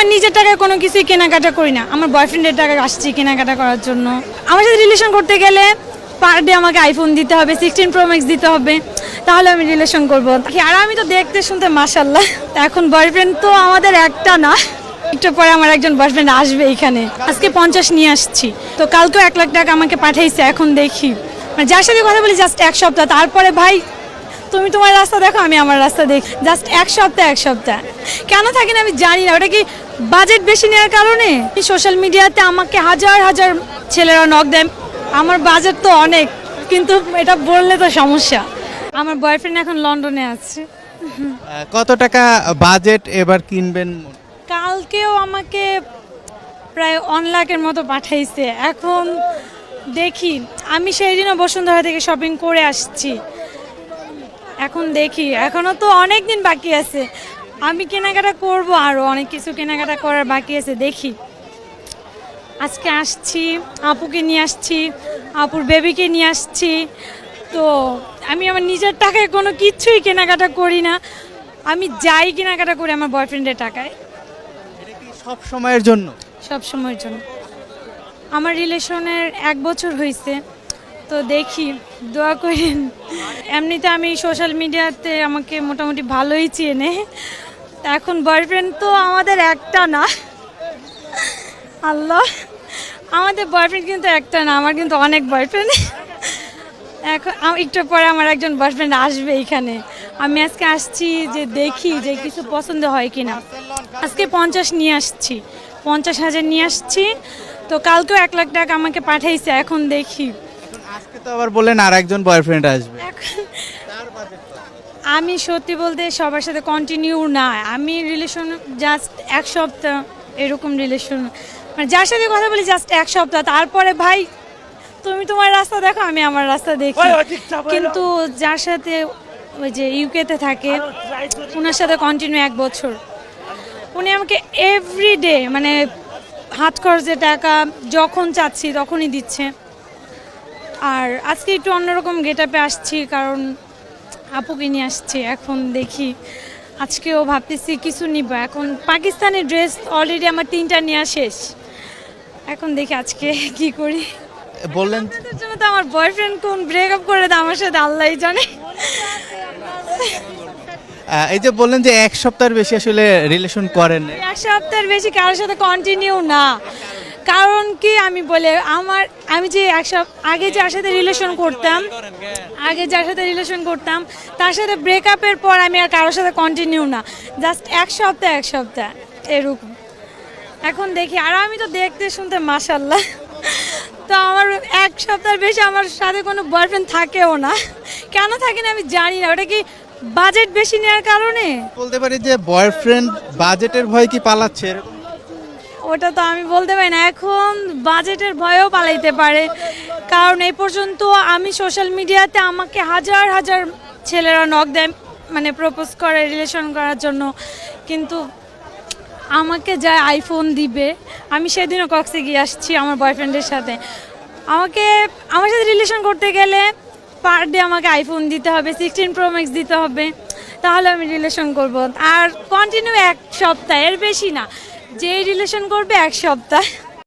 আমার নিজের টাকায় কোনো কিছুই কেনাকাটা করি না, আমার বয়ফ্রেন্ডের টাকা আসছি কেনাকাটা করার জন্য। আমার সাথে রিলেশন করতে গেলে পার ডে আমাকে আইফোন দিতে হবে, 16 Pro Max দিতে হবে, তাহলে আমি রিলেশন করব। আর আমি তো দেখতে শুনতে মাশাআল্লাহ। এখন বয়ফ্রেন্ড তো আমাদের একটা না, একটু পরে আমার একজন বয়ফ্রেন্ড আসবে এখানে। আজকে 50 নিয়ে আসছি, তো কালকেও 1 লাখ টাকা আমাকে পাঠাইছে। এখন দেখি, মানে যার সাথে কথা বলি জাস্ট এক সপ্তাহ, তারপরে ভাই তুমি তোমার রাস্তা দেখো, আমি আমার রাস্তা দেখি। জাস্ট এক সপ্তাহ কেন থাকি না আমি জানি না। ওটা কি বাজেট বেশি নেওয়ার কারণে? সোশ্যাল মিডিয়াতে আমাকে হাজার হাজার ছেলেরা নক দেয়, আমার বাজেট তো অনেক, কিন্তু এটা বললে তো সমস্যা। আমার বয়ফ্রেন্ড এখন লন্ডনে আছে। কত টাকা বাজেট এবার কিনবেন? কালকেও আমাকে প্রায় 1 লাখের মতো পাঠাইছে। এখন দেখি, আমি সেই দিনও বসুন্ধরা থেকে শপিং করে আসছি। এখন দেখি, এখনো তো অনেক দিন বাকি আছে, আমি কেনাকাটা করব, আরও অনেক কিছু কেনাকাটা করার বাকি আছে। দেখি, আজকে আসছি, আপুকে নিয়ে আসছি, আপুর বেবিকে নিয়ে আসছি। তো আমি আমার নিজের টাকায় কোনো কিছুই কেনাকাটা করি না, আমি যাই কেনাকাটা করি আমার বয়ফ্রেন্ডের টাকায়। এটা কি সব সময়ের জন্য? সব সময়ের জন্য। আমার রিলেশনের 1 বছর হয়েছে, তো দেখি, দোয়া করেন। এমনিতে আমি সোশ্যাল মিডিয়াতে আমাকে মোটামুটি ভালোই চেনে। এখন বয়ফ্রেন্ড তো আমাদের একটা না, আল্লাহ, আমাদের বয়ফ্রেন্ড কিন্তু একটা না, আমার কিন্তু অনেক বয়ফ্রেন্ড। এখন একটু পরে আমার একজন বয়ফ্রেন্ড আসবে এখানে। আমি আজকে আসছি যে দেখি যে কিছু পছন্দ হয় কিনা। আজকে 50 নিয়ে আসছি, 50,000 নিয়ে আসছি, তো কালকেও 1 লাখ টাকা আমাকে পাঠাইছে। এখন দেখি, আজকে তো আবার বললেন আর একজন বয়ফ্রেন্ড আসবে। আমি সত্যি বলতে সবার সাথে কন্টিনিউ না, আমি রিলেশন জাস্ট 1 সপ্তাহ এরকম রিলেশন, মানে যার সাথে কথা বলি জাস্ট 1 সপ্তাহ, তারপরে ভাই তুমি তোমার রাস্তা দেখো, আমি আমার রাস্তা দেখি। কিন্তু যার সাথে ওই যে ইউকেতে থাকে, ওনার সাথে কন্টিনিউ 1 বছর, উনি আমাকে এভরিডে মানে হাত খরচের টাকা যখন চাচ্ছি তখনই দিচ্ছে। আর আজকে একটু অন্যরকম গেটআপে আসছি, কারণ আপুকে নিয়ে আসছি। এখন দেখি, আজকেও ভাবতেছি কিছু নিব। এখন পাকিস্তানি ড্রেস অলরেডি আমার 3টা নেওয়া শেষ। এখন দেখি আজকে কি করি। বললেন আপনাদের জন্য তো আমার বয়ফ্রেন্ড কোন ব্রেকআপ করে দেয় আমার সাথে, আল্লাহই জানে। এই যে বললেন যে 1 সপ্তাহের বেশি আসলে রিলেশন করেন। 1 সপ্তাহের বেশি কারোর সাথে কন্টিনিউ না, কারণ কি আমি বলে আমি যে আগে যার সাথে রিলেশন করতাম তার সাথে ব্রেকআপের পর আমি আর কারোর সাথে কন্টিনিউ না, জাস্ট 1 সপ্তাহ এরকম। এখন দেখি, আর আমি তো দেখতে শুনতে মাশাআল্লাহ, তো আমার 1 সপ্তাহের বেশি আমার সাথে কোনো বয়ফ্রেন্ড থাকেও না। কেন থাকে না আমি জানি না। ওটা কি বাজেট বেশি নেওয়ার কারণে? বলতে পারি যে বয়ফ্রেন্ড বাজেটের ভয় কি পালাচ্ছে? ওটা তো আমি বলতে পারি না, এখন বাজেটের ভয়েও পালাইতে পারে। কারণ এই পর্যন্ত আমি সোশ্যাল মিডিয়াতে আমাকে হাজার হাজার ছেলেরা নক দেয়, মানে প্রপোজ করে রিলেশন করার জন্য, কিন্তু আমাকে যা আইফোন দিবে। আমি সেদিনও কক্সে গিয়ে আসছি আমার বয়ফ্রেন্ডের সাথে, আমার সাথে রিলেশন করতে গেলে পার ডে আমাকে আইফোন দিতে হবে, 16 Pro Max দিতে হবে, তাহলে আমি রিলেশন করব। আর কন্টিনিউ 1 সপ্তাহ, এর বেশি না। যে রিলেশন করবে 1 সপ্তাহ।